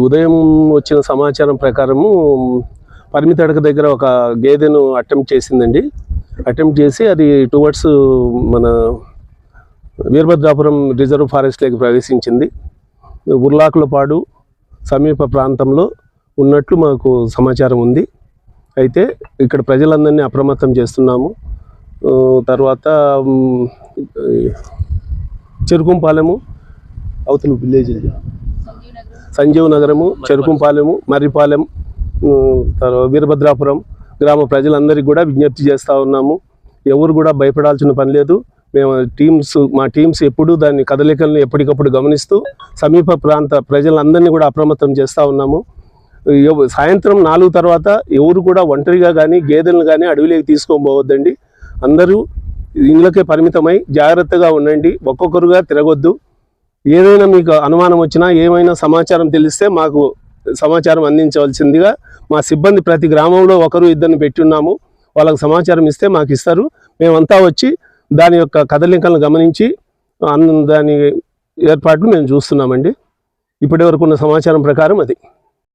ఉదయం వచ్చిన సమాచారం ప్రకారము పరిమితి అడక దగ్గర ఒక గేదెను అటెంప్ట్ చేసిందండి. అటెంప్ట్ చేసి అది టువర్డ్స్ మన వీరభద్రాపురం రిజర్వ్ ఫారెస్ట్లోకి ప్రవేశించింది. ఉర్లాకులపాడు సమీప ప్రాంతంలో ఉన్నట్లు మాకు సమాచారం ఉంది. అయితే ఇక్కడ ప్రజలందరినీ అప్రమత్తం చేస్తున్నాము. తర్వాత చెరుకుంపాలెము అవతల విలేజ్ సంజీవ్ నగరము, చెరుకుంపాలెము, మర్రిపాలెం, వీరభద్రాపురం గ్రామ ప్రజలందరికీ కూడా విజ్ఞప్తి చేస్తూ ఉన్నాము. ఎవరు కూడా భయపడాల్సిన పని లేదు. మేము మా టీమ్స్ ఎప్పుడూ దాని కదలికలను ఎప్పటికప్పుడు గమనిస్తూ సమీప ప్రాంత ప్రజలందరినీ కూడా అప్రమత్తం చేస్తూ ఉన్నాము. సాయంత్రం 4 తర్వాత ఎవరు కూడా ఒంటరిగా కానీ గేదెలను కానీ అడవిలోకి తీసుకోబోవద్దండి. అందరూ ఇళ్ళకే పరిమితమై జాగ్రత్తగా ఉండండి. ఒక్కొక్కరుగా తిరగొద్దు. ఏదైనా మీకు అనుమానం వచ్చినా ఏమైనా సమాచారం తెలిస్తే మాకు సమాచారం అందించవలసిందిగా మా సిబ్బంది ప్రతి గ్రామంలో 1-2 పెట్టి ఉన్నాము. వాళ్ళకి సమాచారం ఇస్తే మాకు ఇస్తారు. మేమంతా వచ్చి దాని యొక్క కదలికలను గమనించి దాని ఏర్పాట్లు మేము చూస్తున్నామండి. ఇప్పటి వరకు ఉన్న సమాచారం ప్రకారం అది.